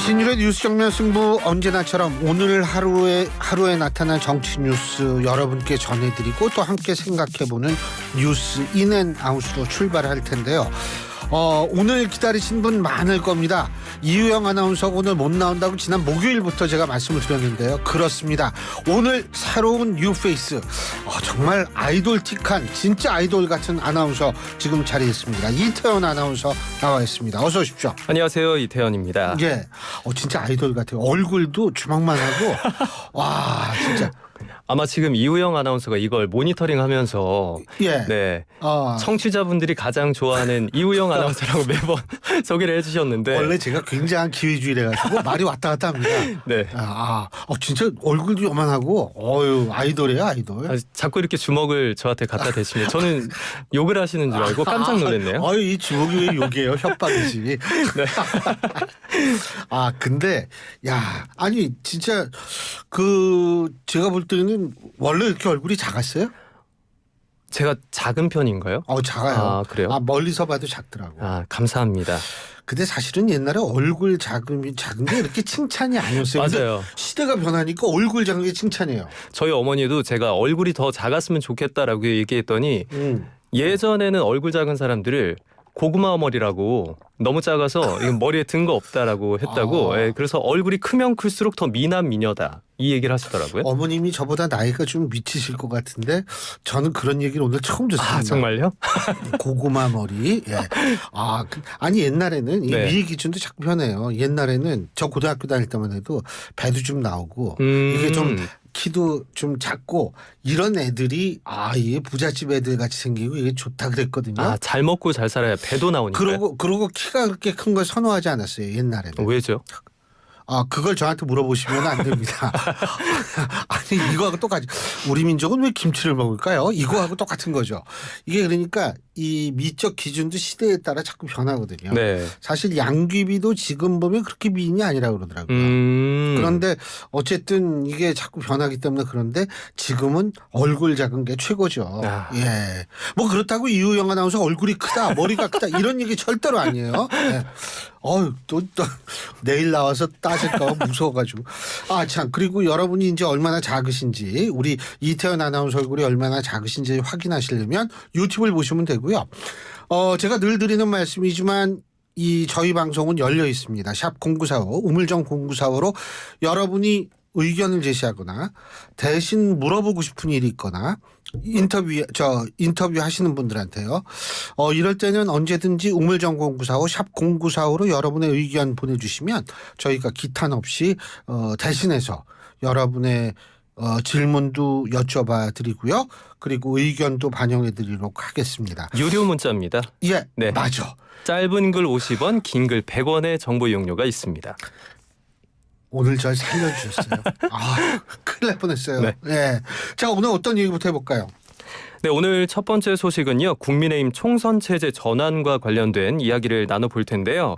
신일의 뉴스 정면 승부 언제나처럼 오늘 하루에 나타난 정치 뉴스 여러분께 전해드리고 또 함께 생각해보는 뉴스 인앤아웃으로 출발할 텐데요. 오늘 기다리신 분 많을 겁니다. 이유영 아나운서가 오늘 못 나온다고 지난 목요일부터 제가 말씀을 드렸는데요. 그렇습니다. 오늘 새로운 뉴페이스, 정말 아이돌틱한 진짜 아이돌 같은 아나운서 지금 자리에 있습니다. 이태원 아나운서 나와 있습니다. 어서 오십시오. 안녕하세요, 이태원입니다. 예, 진짜 아이돌 같아요. 얼굴도 주먹만 하고 와 진짜. 아마 지금 이우영 아나운서가 이걸 모니터링하면서 예. 네, 청취자분들이 가장 좋아하는 이우영 아나운서라고 매번 소개를 해주셨는데 원래 제가 굉장한 기회주의래가지고 말이 왔다 갔다 합니다. 네. 진짜 얼굴도 요만하고 아이돌이에요, 아이돌. 자꾸 이렇게 주먹을 저한테 갖다 대시면 저는 욕을 하시는 줄 알고 깜짝 놀랐네요. 이 주먹이 왜 욕이에요? 협박이지. 네. 근데 아니 진짜 제가 볼 때는 원래 이렇게 얼굴이 작았어요? 제가 작은 편인가요? 작아요. 그래요? 멀리서 봐도 작더라고. 감사합니다. 근데 사실은 옛날에 얼굴 작은 게 이렇게 칭찬이 아니었어요. 맞아요. 시대가 변하니까 얼굴 작은 게 칭찬이에요. 저희 어머니도 제가 얼굴이 더 작았으면 좋겠다라고 얘기했더니 예전에는 얼굴 작은 사람들을 고구마 머리라고 너무 작아서 머리에 든 거 없다라고 했다고. 그래서 얼굴이 크면 클수록 더 미남 미녀다 이 얘기를 하시더라고요. 어머님이 저보다 나이가 좀 미치실 것 같은데 저는 그런 얘기를 오늘 처음 듣습니다. 정말요? 고구마 머리. 예. 아니 옛날에는 이 미의 기준도 자꾸 변해요. 옛날에는 저 고등학교 다닐 때만 해도 배도 좀 나오고 이게 좀 키도 좀 작고 이런 애들이 이게 부잣집 애들 같이 생기고 이게 좋다 그랬거든요. 잘 먹고 잘 살아야 배도 나오니까요. 그러고 키가 그렇게 큰 걸 선호하지 않았어요, 옛날에는. 왜죠? 그걸 저한테 물어보시면 안 됩니다. 아니 이거하고 똑같이 우리 민족은 왜 김치를 먹을까요? 이거하고 똑같은 거죠. 이게 그러니까 이 미적 기준도 시대에 따라 자꾸 변하거든요. 네. 사실 양귀비도 지금 보면 그렇게 미인이 아니라고 그러더라고요. 그런데 어쨌든 이게 자꾸 변하기 때문에 그런데 지금은 얼굴 작은 게 최고죠. 예. 뭐 그렇다고 이우영 아나운서 얼굴이 크다, 머리가 크다 이런 얘기 절대로 아니에요. 예. 또 내일 나와서 따질까 무서워가지고. 참 그리고 여러분이 이제 얼마나 작으신지 우리 이태원 아나운서 얼굴이 얼마나 작으신지 확인하시려면 유튜브를 보시면 되고요. 제가 늘 드리는 말씀이지만 저희 방송은 열려 있습니다. 샵 0945 우물정 0945로 여러분이 의견을 제시하거나 대신 물어보고 싶은 일이 있거나 인터뷰 하시는 분들한테요. 이럴 때는 언제든지 우물정 0945 샵 0945로 여러분의 의견 보내주시면 저희가 기탄 없이 대신해서 여러분의 질문도 여쭤봐 드리고요. 그리고 의견도 반영해 드리도록 하겠습니다. 유료 문자입니다. 예, 네. 맞아. 짧은 글 50원, 긴 글 100원의 정보 이용료가 있습니다. 오늘 절 살려주셨어요. 큰일 날 뻔했어요. 네. 네. 자, 오늘 어떤 얘기부터 해볼까요? 네, 오늘 첫 번째 소식은요. 국민의힘 총선 체제 전환과 관련된 이야기를 나눠볼 텐데요.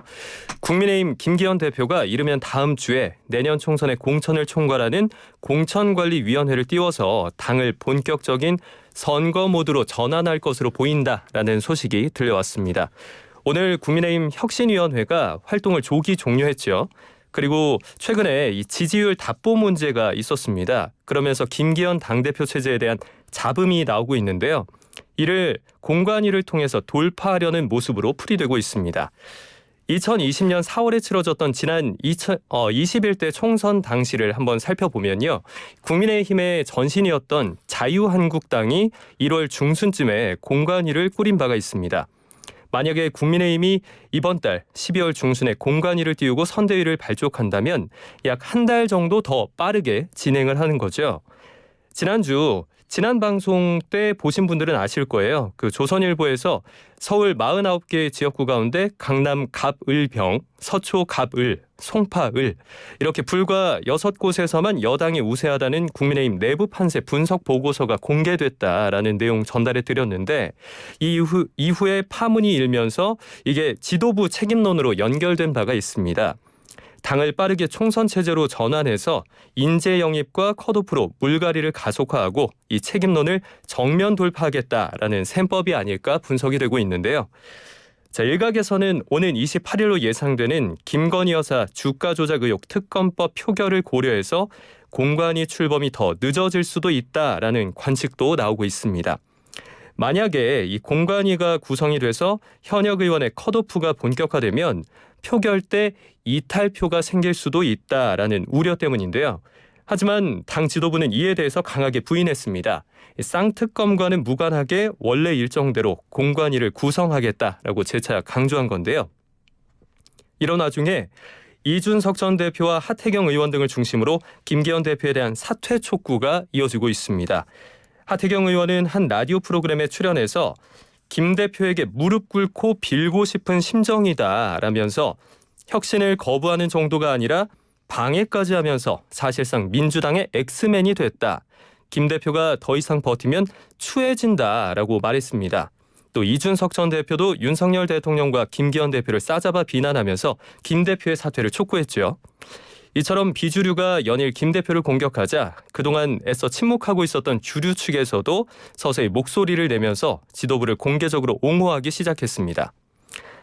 국민의힘 김기현 대표가 이르면 다음 주에 내년 총선의 공천을 총괄하는 공천관리위원회를 띄워서 당을 본격적인 선거 모드로 전환할 것으로 보인다라는 소식이 들려왔습니다. 오늘 국민의힘 혁신위원회가 활동을 조기 종료했죠. 그리고 최근에 이 지지율 답보 문제가 있었습니다. 그러면서 김기현 당대표 체제에 대한 잡음이 나오고 있는데요. 이를 공관위를 통해서 돌파하려는 모습으로 풀이되고 있습니다. 2020년 4월에 치러졌던 지난 21대 총선 당시를 한번 살펴보면요. 국민의힘의 전신이었던 자유한국당이 1월 중순쯤에 공관위를 꾸린 바가 있습니다. 만약에 국민의힘이 이번 달 12월 중순에 공관위를 띄우고 선대위를 발족한다면 약 한 달 정도 더 빠르게 진행을 하는 거죠. 지난 방송 때 보신 분들은 아실 거예요. 조선일보에서 서울 49개 지역구 가운데 강남 갑을병, 서초 갑을, 송파을 이렇게 불과 6곳에서만 여당이 우세하다는 국민의힘 내부 판세 분석 보고서가 공개됐다라는 내용 전달해 드렸는데 이후에 파문이 일면서 이게 지도부 책임론으로 연결된 바가 있습니다. 당을 빠르게 총선 체제로 전환해서 인재 영입과 컷오프로 물갈이를 가속화하고 이 책임론을 정면 돌파하겠다라는 셈법이 아닐까 분석이 되고 있는데요. 자, 일각에서는 오는 28일로 예상되는 김건희 여사 주가 조작 의혹 특검법 표결을 고려해서 공관위 출범이 더 늦어질 수도 있다라는 관측도 나오고 있습니다. 만약에 이 공관위가 구성이 돼서 현역 의원의 컷오프가 본격화되면 표결 때 이탈표가 생길 수도 있다라는 우려 때문인데요. 하지만 당 지도부는 이에 대해서 강하게 부인했습니다. 쌍특검과는 무관하게 원래 일정대로 공관위를 구성하겠다라고 재차 강조한 건데요. 이런 와중에 이준석 전 대표와 하태경 의원 등을 중심으로 김기현 대표에 대한 사퇴 촉구가 이어지고 있습니다. 하태경 의원은 한 라디오 프로그램에 출연해서 김 대표에게 무릎 꿇고 빌고 싶은 심정이다라면서 혁신을 거부하는 정도가 아니라 방해까지 하면서 사실상 민주당의 엑스맨이 됐다. 김 대표가 더 이상 버티면 추해진다라고 말했습니다. 또 이준석 전 대표도 윤석열 대통령과 김기현 대표를 싸잡아 비난하면서 김 대표의 사퇴를 촉구했죠. 이처럼 비주류가 연일 김 대표를 공격하자 그동안 애써 침묵하고 있었던 주류 측에서도 서서히 목소리를 내면서 지도부를 공개적으로 옹호하기 시작했습니다.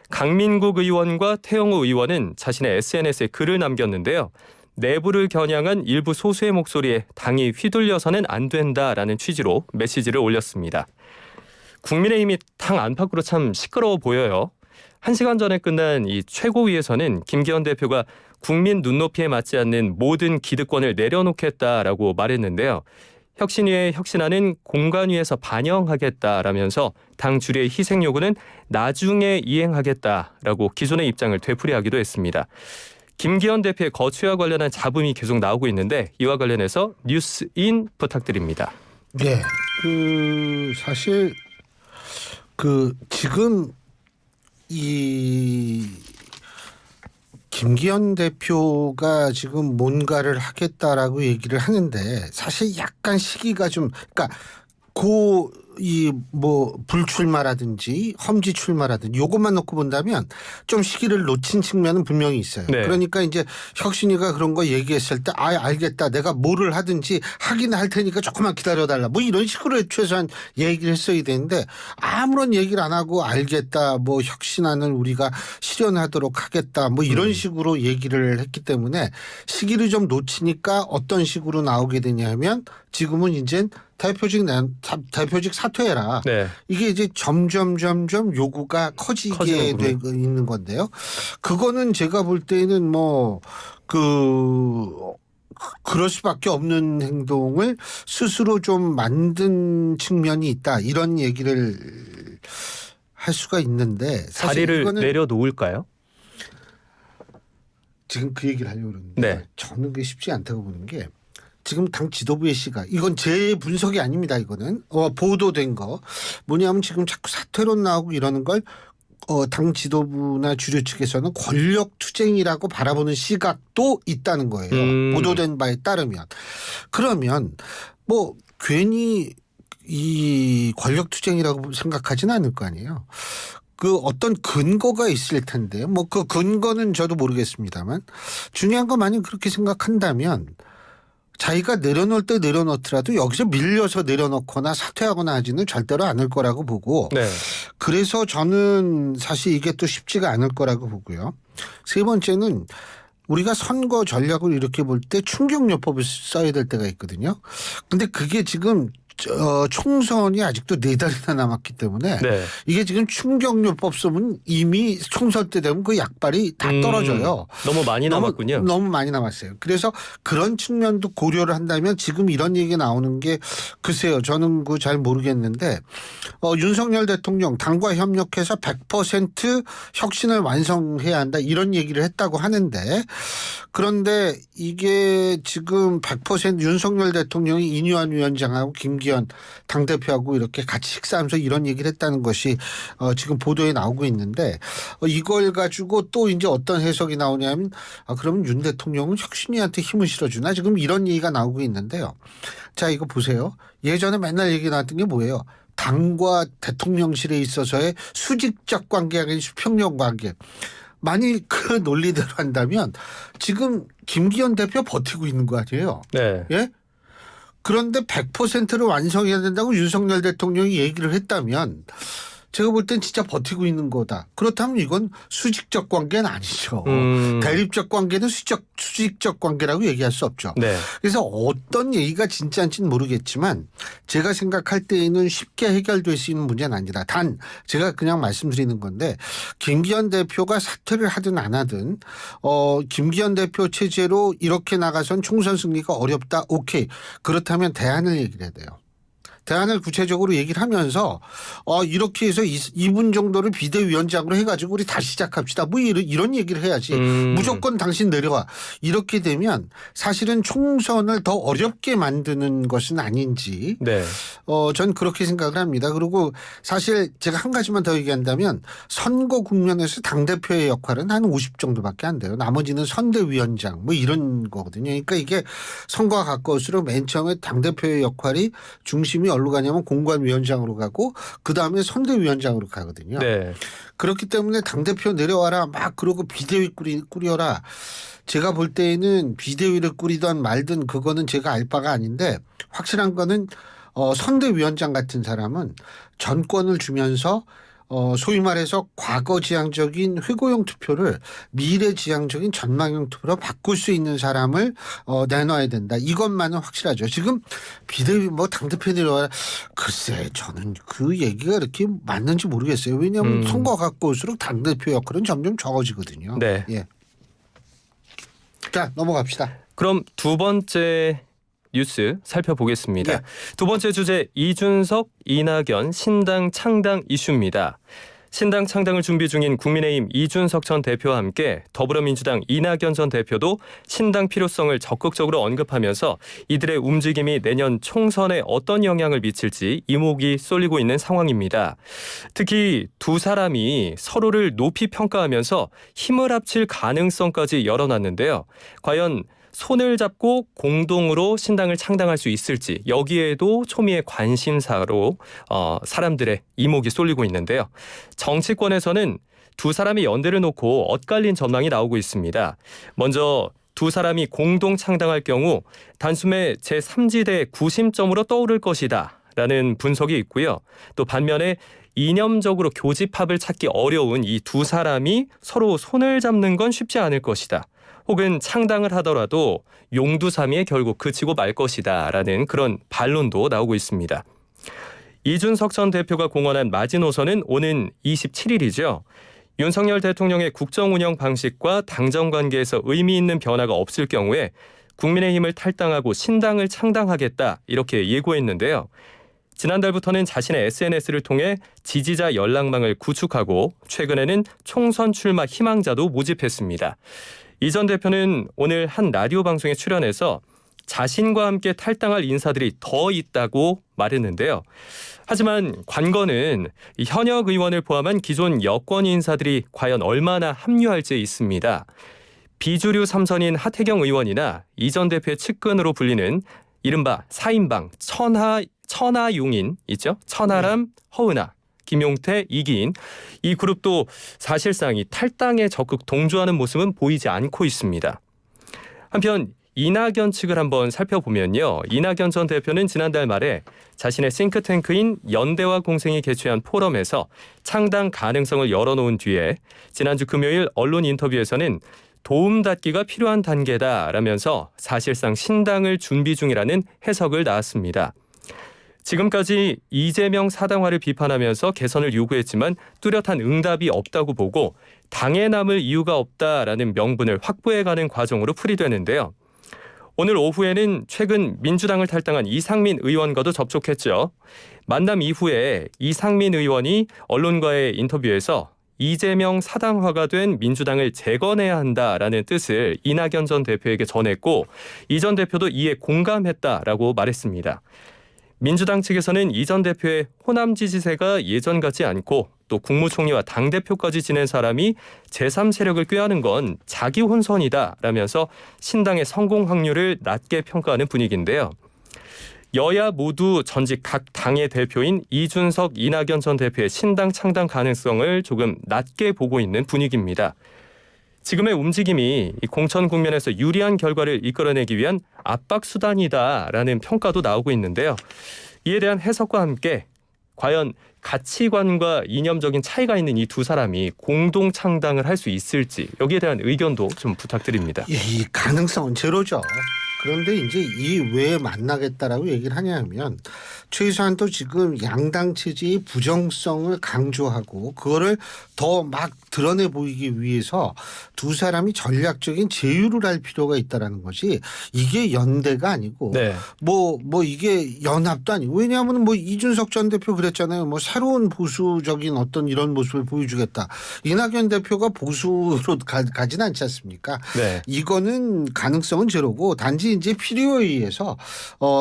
강민국 의원과 태영호 의원은 자신의 SNS에 글을 남겼는데요. 내부를 겨냥한 일부 소수의 목소리에 당이 휘둘려서는 안 된다라는 취지로 메시지를 올렸습니다. 국민의힘이 당 안팎으로 참 시끄러워 보여요. 1시간 전에 끝난 이 최고위에서는 김기현 대표가 국민 눈높이에 맞지 않는 모든 기득권을 내려놓겠다라고 말했는데요. 혁신위에 혁신안은 공관위에서 반영하겠다라면서 당 주류의 희생 요구는 나중에 이행하겠다라고 기존의 입장을 되풀이하기도 했습니다. 김기현 대표의 거취와 관련한 잡음이 계속 나오고 있는데 이와 관련해서 뉴스인 부탁드립니다. 네, 사실 지금 이 김기현 대표가 지금 뭔가를 하겠다라고 얘기를 하는데 사실 약간 시기가 좀 그러니까 불출마라든지 험지 출마라든지 요것만 놓고 본다면 좀 시기를 놓친 측면은 분명히 있어요. 네. 그러니까 이제 혁신이가 그런 거 얘기했을 때 알겠다. 내가 뭐를 하든지 하긴 할 테니까 조금만 기다려달라. 뭐 이런 식으로 최소한 얘기를 했어야 되는데 아무런 얘기를 안 하고 알겠다. 뭐 혁신안을 우리가 실현하도록 하겠다. 뭐 이런 식으로 얘기를 했기 때문에 시기를 좀 놓치니까 어떤 식으로 나오게 되냐면 지금은 이제 대표직 사퇴해라. 네. 이게 이제 점점 요구가 커지게 되고 있는 건데요. 그거는 제가 볼 때는 그럴 수밖에 없는 행동을 스스로 좀 만든 측면이 있다. 이런 얘기를 할 수가 있는데 사실 자리를 이거는 내려놓을까요? 지금 그 얘기를 하려고 그러는데 네. 저는 그게 쉽지 않다고 보는 게 지금 당 지도부의 시각 이건 제 분석이 아닙니다. 이거는 보도된 거 뭐냐면 지금 자꾸 사퇴론 나오고 이러는 걸 당 지도부나 주류 측에서는 권력 투쟁이라고 바라보는 시각도 있다는 거예요. 보도된 바에 따르면 그러면 괜히 이 권력 투쟁이라고 생각하지는 않을 거 아니에요. 그 어떤 근거가 있을 텐데 그 근거는 저도 모르겠습니다만 중요한 거 만약 그렇게 생각한다면 자기가 내려놓을 때 내려놓더라도 여기서 밀려서 내려놓거나 사퇴하거나 하지는 절대로 않을 거라고 보고 네. 그래서 저는 사실 이게 또 쉽지가 않을 거라고 보고요. 세 번째는 우리가 선거 전략을 이렇게 볼 때 충격요법을 써야 될 때가 있거든요. 근데 그게 지금 총선이 아직도 4달이나 남았기 때문에 네. 이게 지금 충격요법 쓰면 이미 총선 때 되면 그 약발이 다 떨어져요. 너무 많이 남았군요. 너무 많이 남았어요. 그래서 그런 측면도 고려를 한다면 지금 이런 얘기 나오는 게 글쎄요. 저는 잘 모르겠는데 윤석열 대통령 당과 협력해서 100% 혁신을 완성해야 한다 이런 얘기를 했다고 하는데 그런데 이게 지금 100% 윤석열 대통령이 이뉴한 위원장하고 김기현 당대표하고 이렇게 같이 식사하면서 이런 얘기를 했다는 것이 지금 보도에 나오고 있는데 이걸 가지고 또 이제 어떤 해석이 나오냐면 그러면 윤 대통령은 혁신이한테 힘을 실어주나 지금 이런 얘기가 나오고 있는데요. 자 이거 보세요. 예전에 맨날 얘기 나왔던 게 뭐예요. 당과 대통령실에 있어서의 수직적 관계 아닌 수평적 관계. 만일 그 논리대로 한다면 지금 김기현 대표 버티고 있는 거 아니에요. 네. 예? 그런데 100%를 완성해야 된다고 윤석열 대통령이 얘기를 했다면 제가 볼 땐 진짜 버티고 있는 거다. 그렇다면 이건 수직적 관계는 아니죠. 대립적 관계는 수직적 관계라고 얘기할 수 없죠. 네. 그래서 어떤 얘기가 진짜인지는 모르겠지만 제가 생각할 때에는 쉽게 해결될 수 있는 문제는 아니다. 단 제가 그냥 말씀드리는 건데 김기현 대표가 사퇴를 하든 안 하든 김기현 대표 체제로 이렇게 나가선 총선 승리가 어렵다. 오케이. 그렇다면 대안을 얘기를 해야 돼요. 대안을 구체적으로 얘기를 하면서 이렇게 해서 2분 정도를 비대위원장으로 해가지고 우리 다시 시작합시다. 뭐 이런 얘기를 해야지. 무조건 당신 내려와. 이렇게 되면 사실은 총선을 더 어렵게 만드는 것은 아닌지 네. 전 그렇게 생각을 합니다. 그리고 사실 제가 한 가지만 더 얘기한다면 선거 국면에서 당대표의 역할은 한 50 정도밖에 안 돼요. 나머지는 선대위원장 뭐 이런 거거든요. 그러니까 이게 선거가 가까울수록 맨 처음에 당대표의 역할이 중심이 어디로 가냐면 공관위원장으로 가고 그다음에 선대위원장으로 가거든요. 네. 그렇기 때문에 당대표 내려와라 막 그러고 비대위 꾸려라. 제가 볼 때에는 비대위를 꾸리던 말든 그거는 제가 알 바가 아닌데 확실한 거는 선대위원장 같은 사람은 전권을 주면서 소위 말해서 과거지향적인 회고형 투표를 미래지향적인 전망형 투표로 바꿀 수 있는 사람을 내놔야 된다. 이것만은 확실하죠. 지금 비대위 뭐 당대표 내려와라. 글쎄 저는 그 얘기가 이렇게 맞는지 모르겠어요. 왜냐하면 선거 갖고 올수록 당대표 역할은 점점 적어지거든요. 네. 예. 자 넘어갑시다. 그럼 두 번째 뉴스 살펴보겠습니다. 예. 두 번째 주제 이준석, 이낙연 신당 창당 이슈입니다. 신당 창당을 준비 중인 국민의힘 이준석 전 대표와 함께 더불어민주당 이낙연 전 대표도 신당 필요성을 적극적으로 언급하면서 이들의 움직임이 내년 총선에 어떤 영향을 미칠지 이목이 쏠리고 있는 상황입니다. 특히 두 사람이 서로를 높이 평가하면서 힘을 합칠 가능성까지 열어놨는데요. 과연 손을 잡고 공동으로 신당을 창당할 수 있을지 여기에도 초미의 관심사로 사람들의 이목이 쏠리고 있는데요. 정치권에서는 두 사람의 연대를 놓고 엇갈린 전망이 나오고 있습니다. 먼저 두 사람이 공동 창당할 경우 단숨에 제3지대의 구심점으로 떠오를 것이다 라는 분석이 있고요. 또 반면에 이념적으로 교집합을 찾기 어려운 이 두 사람이 서로 손을 잡는 건 쉽지 않을 것이다. 혹은 창당을 하더라도 용두사미에 결국 그치고 말 것이다 라는 그런 반론도 나오고 있습니다. 이준석 전 대표가 공언한 마지노선은 오는 27일이죠. 윤석열 대통령의 국정운영 방식과 당정 관계에서 의미 있는 변화가 없을 경우에 국민의힘을 탈당하고 신당을 창당하겠다 이렇게 예고했는데요. 지난달부터는 자신의 SNS를 통해 지지자 연락망을 구축하고 최근에는 총선 출마 희망자도 모집했습니다. 이 전 대표는 오늘 한 라디오 방송에 출연해서 자신과 함께 탈당할 인사들이 더 있다고 말했는데요. 하지만 관건은 현역 의원을 포함한 기존 여권 인사들이 과연 얼마나 합류할지에 있습니다. 비주류 3선인 하태경 의원이나 이 전 대표의 측근으로 불리는 이른바 4인방 천하용인 있죠? 천하람, 허은하. 김용태, 이기인 이 그룹도 사실상 이 탈당에 적극 동조하는 모습은 보이지 않고 있습니다. 한편 이낙연 측을 한번 살펴보면요. 이낙연 전 대표는 지난달 말에 자신의 싱크탱크인 연대와 공생이 개최한 포럼에서 창당 가능성을 열어놓은 뒤에 지난주 금요일 언론 인터뷰에서는 도움닫기가 필요한 단계다라면서 사실상 신당을 준비 중이라는 해석을 낳았습니다. 지금까지 이재명 사당화를 비판하면서 개선을 요구했지만 뚜렷한 응답이 없다고 보고 당에 남을 이유가 없다라는 명분을 확보해가는 과정으로 풀이되는데요. 오늘 오후에는 최근 민주당을 탈당한 이상민 의원과도 접촉했죠. 만남 이후에 이상민 의원이 언론과의 인터뷰에서 이재명 사당화가 된 민주당을 재건해야 한다라는 뜻을 이낙연 전 대표에게 전했고 이 전 대표도 이에 공감했다라고 말했습니다. 민주당 측에서는 이 전 대표의 호남 지지세가 예전 같지 않고 또 국무총리와 당대표까지 지낸 사람이 제3세력을 꾀하는 건 자기 혼선이다라면서 신당의 성공 확률을 낮게 평가하는 분위기인데요. 여야 모두 전직 각 당의 대표인 이준석, 이낙연 전 대표의 신당 창당 가능성을 조금 낮게 보고 있는 분위기입니다. 지금의 움직임이 공천 국면에서 유리한 결과를 이끌어내기 위한 압박 수단이다라는 평가도 나오고 있는데요. 이에 대한 해석과 함께 과연 가치관과 이념적인 차이가 있는 이 두 사람이 공동 창당을 할 수 있을지 여기에 대한 의견도 좀 부탁드립니다. 이 가능성은 제로죠. 그런데 이제 이 왜 만나겠다라고 얘기를 하냐면 최소한도 지금 양당 체제의 부정성을 강조하고 그거를 더 막 드러내 보이기 위해서 두 사람이 전략적인 제휴를 할 필요가 있다라는 것이 이게 연대가 아니고 네. 뭐 이게 연합도 아니고 왜냐하면 뭐 이준석 전 대표 그랬잖아요. 뭐 새로운 보수적인 어떤 이런 모습을 보여주겠다. 이낙연 대표가 보수로 가진 않지 않습니까? 네. 이거는 가능성은 제로고 단지 이제 필요에 의해서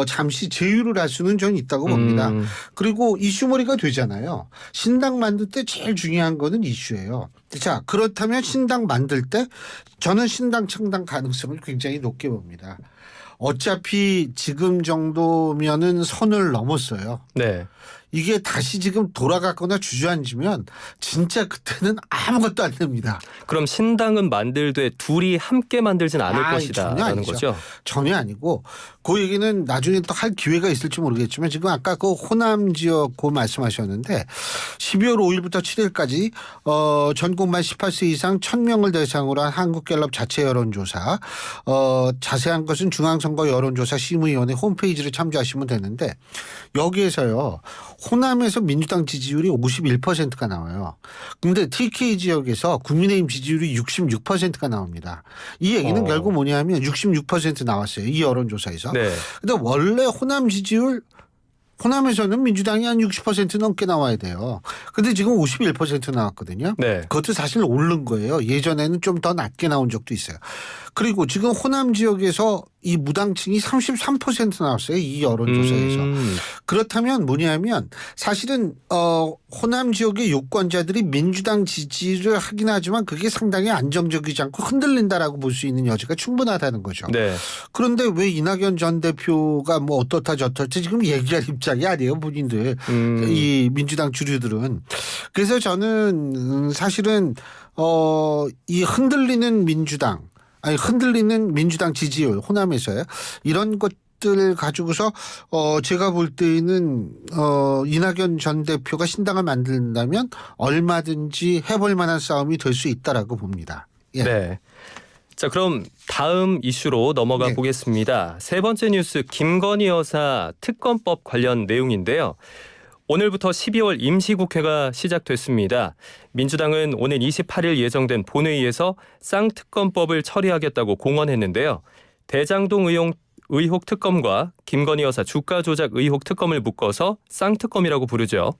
잠시 제휴를 할 수는 전 있다고 봅니다. 그리고 이슈머리가 되잖아요. 신당 만들 때 제일 중요한 거는 이슈예요. 자, 그렇다면 신당 만들 때 저는 신당 창당 가능성을 굉장히 높게 봅니다. 어차피 지금 정도면은 선을 넘었어요. 네. 이게 다시 지금 돌아갔거나 주저앉으면 진짜 그때는 아무것도 안 됩니다. 그럼 신당은 만들되 둘이 함께 만들진 않을 전혀 것이다라는 아니죠. 거죠? 전혀 아니고 그 얘기는 나중에 또 할 기회가 있을지 모르겠지만 지금 아까 그 호남 지역 그 말씀하셨는데 12월 5일부터 7일까지 전국만 18세 이상 1,000명을 대상으로 한 한국갤럽 자체 여론조사 자세한 것은 중앙선거 여론조사 심의위원회 홈페이지를 참조하시면 되는데 여기에서요. 호남에서 민주당 지지율이 51%가 나와요. 그런데 TK 지역에서 국민의힘 지지율이 66%가 나옵니다. 이 얘기는 결국 뭐냐면 66% 나왔어요. 이 여론조사에서. 네. 근데 원래 호남 지지율 호남에서는 민주당이 한 60% 넘게 나와야 돼요. 근데 지금 51% 나왔거든요. 네. 그것도 사실 오른 거예요. 예전에는 좀 더 낮게 나온 적도 있어요. 그리고 지금 호남 지역에서 이 무당층이 33% 나왔어요. 이 여론조사에서. 그렇다면 뭐냐면 사실은 호남 지역의 유권자들이 민주당 지지를 하긴 하지만 그게 상당히 안정적이지 않고 흔들린다라고 볼 수 있는 여지가 충분하다는 거죠. 네. 그런데 왜 이낙연 전 대표가 뭐 어떻다 저렇다 지금 얘기할 입장이 아니에요. 본인들. 이 민주당 주류들은. 그래서 저는 사실은 이 흔들리는 민주당 지지율 호남에서요. 이런 것들 가지고서 제가 볼 때는 이낙연 전 대표가 신당을 만든다면 얼마든지 해볼 만한 싸움이 될 수 있다라고 봅니다. 예. 네. 자, 그럼 다음 이슈로 넘어가 네. 보겠습니다. 세 번째 뉴스 김건희 여사 특검법 관련 내용인데요. 오늘부터 12월 임시국회가 시작됐습니다. 민주당은 오는 28일 예정된 본회의에서 쌍특검법을 처리하겠다고 공언했는데요. 대장동 의혹 특검과 김건희 여사 주가 조작 의혹 특검을 묶어서 쌍특검이라고 부르죠.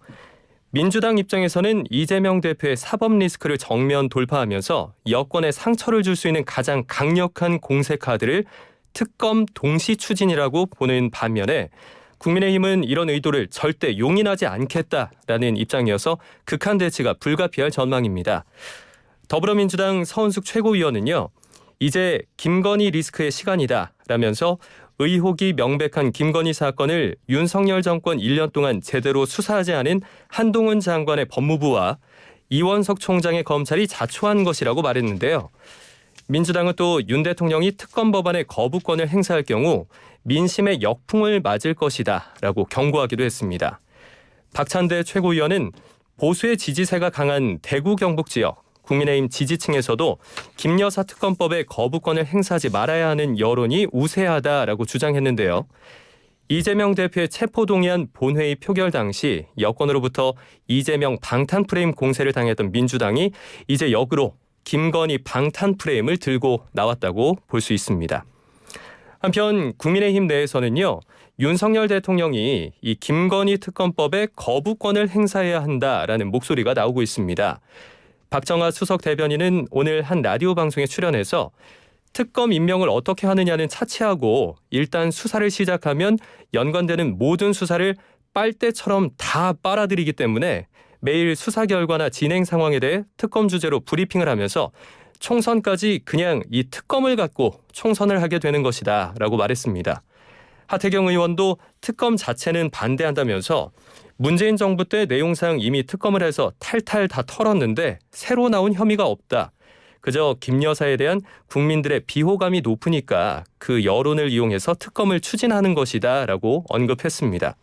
민주당 입장에서는 이재명 대표의 사법 리스크를 정면 돌파하면서 여권에 상처를 줄 수 있는 가장 강력한 공세 카드를 특검 동시 추진이라고 보는 반면에 국민의힘은 이런 의도를 절대 용인하지 않겠다라는 입장이어서 극한 대치가 불가피할 전망입니다. 더불어민주당 서은숙 최고위원은요. 이제 김건희 리스크의 시간이다라면서 의혹이 명백한 김건희 사건을 윤석열 정권 1년 동안 제대로 수사하지 않은 한동훈 장관의 법무부와 이원석 총장의 검찰이 자초한 것이라고 말했는데요. 민주당은 또 윤 대통령이 특검 법안의 거부권을 행사할 경우 민심의 역풍을 맞을 것이다라고 경고하기도 했습니다. 박찬대 최고위원은 보수의 지지세가 강한 대구 경북 지역 국민의힘 지지층에서도 김 여사 특검법의 거부권을 행사하지 말아야 하는 여론이 우세하다라고 주장했는데요. 이재명 대표의 체포동의안 본회의 표결 당시 여권으로부터 이재명 방탄 프레임 공세를 당했던 민주당이 이제 역으로 김건희 방탄 프레임을 들고 나왔다고 볼 수 있습니다. 한편 국민의힘 내에서는요. 윤석열 대통령이 이 김건희 특검법에 거부권을 행사해야 한다라는 목소리가 나오고 있습니다. 박정아 수석 대변인은 오늘 한 라디오 방송에 출연해서 특검 임명을 어떻게 하느냐는 차치하고 일단 수사를 시작하면 연관되는 모든 수사를 빨대처럼 다 빨아들이기 때문에 매일 수사 결과나 진행 상황에 대해 특검 주제로 브리핑을 하면서 총선까지 그냥 이 특검을 갖고 총선을 하게 되는 것이다 라고 말했습니다. 하태경 의원도 특검 자체는 반대한다면서 문재인 정부 때 내용상 이미 특검을 해서 탈탈 다 털었는데 새로 나온 혐의가 없다. 그저 김 여사에 대한 국민들의 비호감이 높으니까 그 여론을 이용해서 특검을 추진하는 것이다 라고 언급했습니다.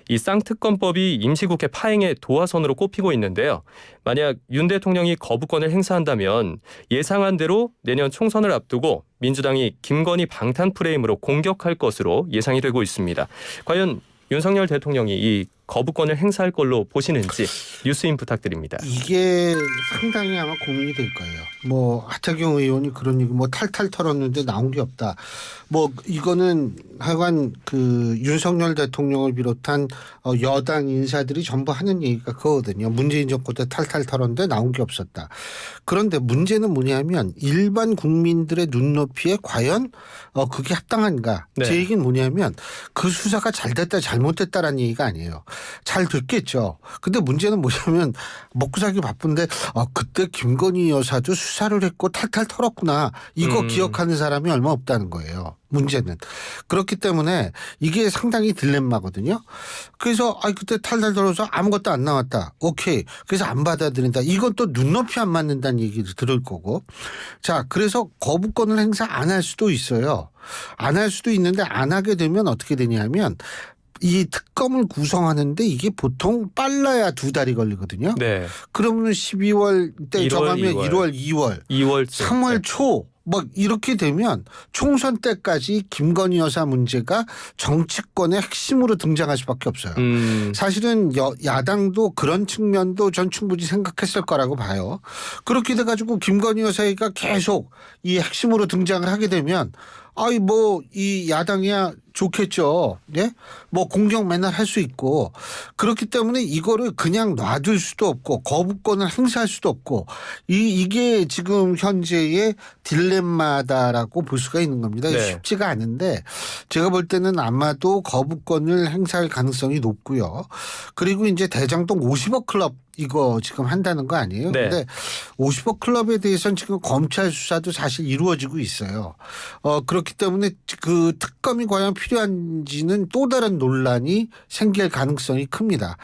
이 쌍특검법이 임시국회 파행의 도화선으로 꼽히고 있는데요. 만약 윤 대통령이 거부권을 행사한다면 예상한 대로 내년 총선을 앞두고 민주당이 김건희 방탄 프레임으로 공격할 것으로 예상이 되고 있습니다. 과연 윤석열 대통령이 이 거부권을 행사할 걸로 보시는지 뉴스인 부탁드립니다. 이게 상당히 아마 고민이 될 거예요. 뭐 하태경 의원이 그런 얘기 뭐 탈탈 털었는데 나온 게 없다. 뭐 이거는 하여간 그 윤석열 대통령을 비롯한 여당 인사들이 전부 하는 얘기가 그거거든요. 문재인 정권 때 탈탈 털었는데 나온 게 없었다. 그런데 문제는 뭐냐면 일반 국민들의 눈높이에 과연 그게 합당한가. 네. 제 얘기는 뭐냐면 그 수사가 잘 됐다 잘못됐다라는 얘기가 아니에요. 잘 됐겠죠. 근데 문제는 뭐냐면 먹고 살기 바쁜데 그때 김건희 여사도 수사를 했고 탈탈 털었구나. 이거 기억하는 사람이 얼마 없다는 거예요. 문제는. 그렇기 때문에 이게 상당히 딜레마거든요. 그래서 그때 탈탈 털어서 아무것도 안 나왔다. 오케이. 그래서 안 받아들인다. 이건 또 눈높이 안 맞는다는 얘기를 들을 거고. 자, 그래서 거부권을 행사 안 할 수도 있어요. 안 할 수도 있는데 안 하게 되면 어떻게 되냐면 이 특검을 구성하는데 이게 보통 빨라야 2달이 걸리거든요. 네. 그러면 12월 때 1월, 정하면 2월. 2월 3월 초 막 이렇게 되면 총선 때까지 김건희 여사 문제가 정치권의 핵심으로 등장할 수밖에 없어요. 사실은 야당도 그런 측면도 전 충분히 생각했을 거라고 봐요. 그렇게 돼가지고 김건희 여사가 계속 이 핵심으로 등장을 하게 되면 이 야당이야 좋겠죠. 예? 뭐 공격 맨날 할 수 있고 그렇기 때문에 이거를 그냥 놔둘 수도 없고 거부권을 행사할 수도 없고 이게 지금 현재의 딜레마다라고 볼 수가 있는 겁니다. 네. 쉽지가 않은데 제가 볼 때는 아마도 거부권을 행사할 가능성이 높고요. 그리고 이제 대장동 50억 클럽 이거 지금 한다는 거 아니에요? 네. 근데 50억 클럽에 대해서는 지금 검찰 수사도 사실 이루어지고 있어요. 그렇기 때문에 그 특검이 과연 필요한지는 또 다른 논란이 생길 가능성이 큽니다.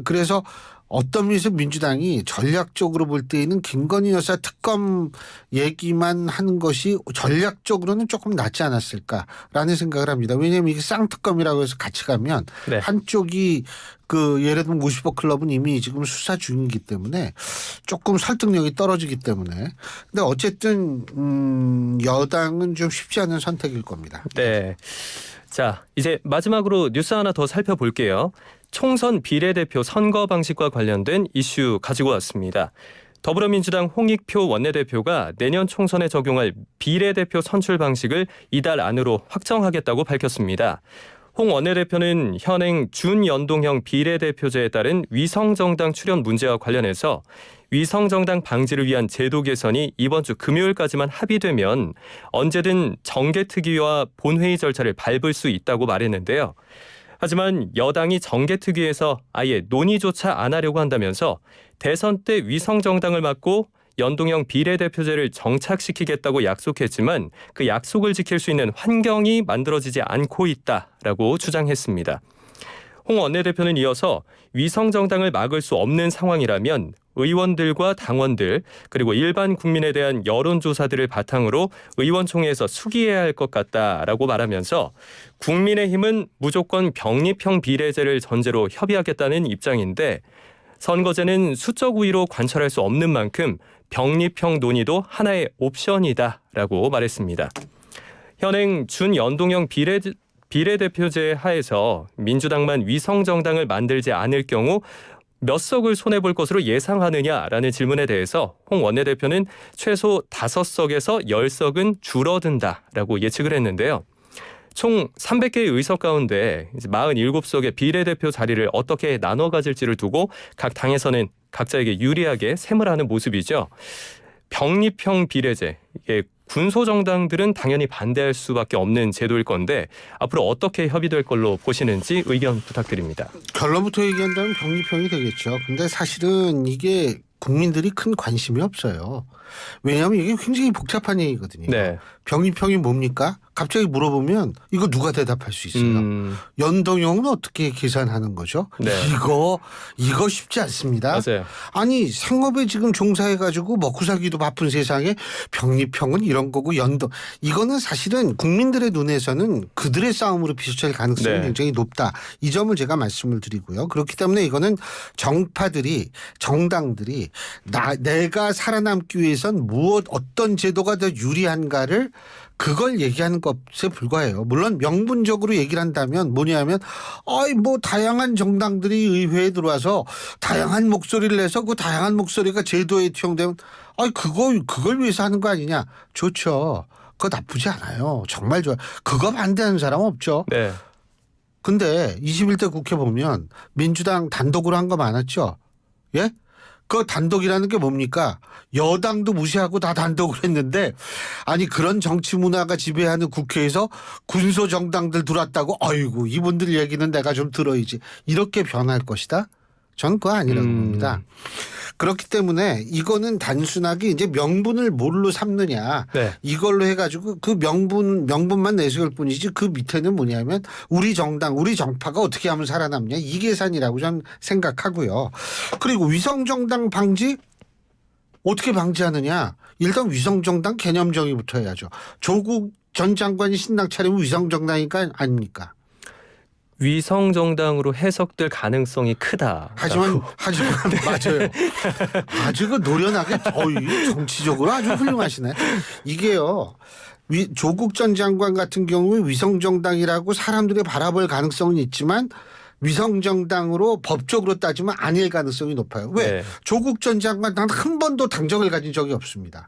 그래서 어떤 면에서 민주당이 전략적으로 볼 때에는 김건희 여사 특검 얘기만 하는 것이 전략적으로는 조금 낫지 않았을까라는 생각을 합니다. 왜냐하면 이게 쌍특검이라고 해서 같이 가면 네. 한쪽이 예를 들면 50억 클럽은 이미 지금 수사 중이기 때문에 조금 설득력이 떨어지기 때문에 근데 어쨌든 여당은 좀 쉽지 않은 선택일 겁니다. 네. 자, 이제 마지막으로 뉴스 하나 더 살펴볼게요. 총선 비례대표 선거 방식과 관련된 이슈 가지고 왔습니다. 더불어민주당 홍익표 원내대표가 내년 총선에 적용할 비례대표 선출 방식을 이달 안으로 확정하겠다고 밝혔습니다. 홍 원내대표는 현행 준연동형 비례대표제에 따른 위성정당 출연 문제와 관련해서 위성정당 방지를 위한 제도 개선이 이번 주 금요일까지만 합의되면 언제든 정개특위와 본회의 절차를 밟을 수 있다고 말했는데요. 하지만 여당이 정개특위에서 아예 논의조차 안 하려고 한다면서 대선 때 위성정당을 막고 연동형 비례대표제를 정착시키겠다고 약속했지만 그 약속을 지킬 수 있는 환경이 만들어지지 않고 있다라고 주장했습니다. 홍 원내대표는 이어서 위성정당을 막을 수 없는 상황이라면 의원들과 당원들 그리고 일반 국민에 대한 여론조사들을 바탕으로 의원총회에서 수기해야 할 것 같다라고 말하면서 국민의힘은 무조건 병립형 비례제를 전제로 협의하겠다는 입장인데 선거제는 수적 우위로 관철할 수 없는 만큼 병립형 논의도 하나의 옵션이다라고 말했습니다. 현행 준연동형 비례대표제 하에서 민주당만 위성정당을 만들지 않을 경우 몇 석을 손해볼 것으로 예상하느냐라는 질문에 대해서 홍 원내대표는 최소 5석에서 10석은 줄어든다라고 예측을 했는데요. 총 300개의 의석 가운데 47석의 비례대표 자리를 어떻게 나눠 가질지를 두고 각 당에서는 각자에게 유리하게 셈을 하는 모습이죠. 병립형 비례제, 이게 군소정당들은 당연히 반대할 수밖에 없는 제도일 건데 앞으로 어떻게 협의될 걸로 보시는지 의견 부탁드립니다. 결론부터 얘기한다면 병립형이 되겠죠. 근데 사실은 이게 국민들이 큰 관심이 없어요. 왜냐하면 이게 굉장히 복잡한 얘기거든요. 네. 병립형이 뭡니까? 갑자기 물어보면 이거 누가 대답할 수 있어요? 연동형은 어떻게 계산하는 거죠? 네. 이거 쉽지 않습니다. 맞아요. 아니 상업에 지금 종사해가지고 먹고 살기도 바쁜 세상에 병립형은 이런 거고 이거는 사실은 국민들의 눈에서는 그들의 싸움으로 비춰질 가능성이 네. 굉장히 높다. 이 점을 제가 말씀을 드리고요. 그렇기 때문에 이거는 정당들이 내가 살아남기 위해선 어떤 제도가 더 유리한가를 그걸 얘기하는 것에 불과해요. 물론 명분적으로 얘기를 한다면 뭐냐면 다양한 정당들이 의회에 들어와서 다양한 목소리를 내서 그 다양한 목소리가 제도에 투영되면 그걸 위해서 하는 거 아니냐. 좋죠. 그거 나쁘지 않아요. 정말 좋아요. 그거 반대하는 사람은 없죠. 네. 근데 21대 국회 보면 민주당 단독으로 한 거 많았죠. 예? 그 단독이라는 게 뭡니까? 여당도 무시하고 다 단독으로 했는데 아니 그런 정치 문화가 지배하는 국회에서 군소 정당들 들어왔다고 아이고 이분들 얘기는 내가 좀 들어야지 이렇게 변할 것이다? 저는 그거 아니라고 봅니다. 그렇기 때문에 이거는 단순하게 이제 명분을 뭘로 삼느냐 네. 이걸로 해가지고 그 명분만 내세울 뿐이지 그 밑에는 뭐냐면 우리 정당 우리 정파가 어떻게 하면 살아남냐 이 계산이라고 저는 생각하고요. 그리고 위성정당 방지 어떻게 방지하느냐 일단 위성정당 개념 정의부터 해야죠. 조국 전 장관이 신당 차리면 위성정당이니까 아닙니까? 위성 정당으로 해석될 가능성이 크다. 하지만 맞아요. 아주 그 노련하게 정치적으로 아주 훌륭하시네. 이게요. 조국 전 장관 같은 경우에 위성정당이라고 사람들이 바라볼 가능성은 있지만 위성정당으로 법적으로 따지면 아닐 가능성이 높아요. 왜? 네. 조국 전 장관 단 한 번도 당정을 가진 적이 없습니다.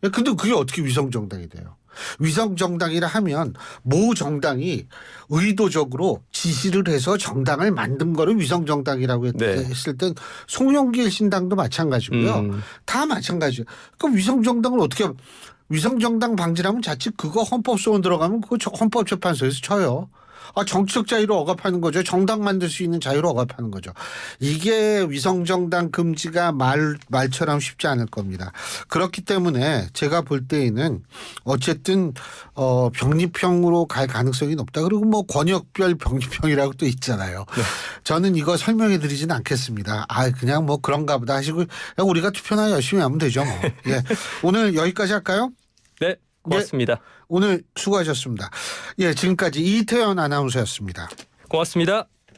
근데 그게 어떻게 위성정당이 돼요? 위성정당이라 하면 모 정당이 의도적으로 지시를 해서 정당을 만든 거를 위성정당이라고 했을 땐 송영길 신당도 마찬가지고요. 다 마찬가지예요. 그럼 위성정당을 어떻게 위성정당 방지라면 자칫 그거 헌법소원 들어가면 그거 헌법재판소에서 쳐요. 정치적 자유를 억압하는 거죠. 정당 만들 수 있는 자유를 억압하는 거죠. 이게 위성정당 금지가 말처럼 쉽지 않을 겁니다. 그렇기 때문에 제가 볼 때에는 어쨌든 병립형으로 갈 가능성이 높다. 그리고 뭐 권역별 병립형이라고 또 있잖아요. 네. 저는 이거 설명해 드리지는 않겠습니다. 그냥 뭐 그런가 보다 하시고 그냥 우리가 투표나 열심히 하면 되죠. 뭐. 예. 오늘 여기까지 할까요? 네. 고맙습니다. 오늘 수고하셨습니다. 예, 지금까지 이태현 아나운서였습니다. 고맙습니다.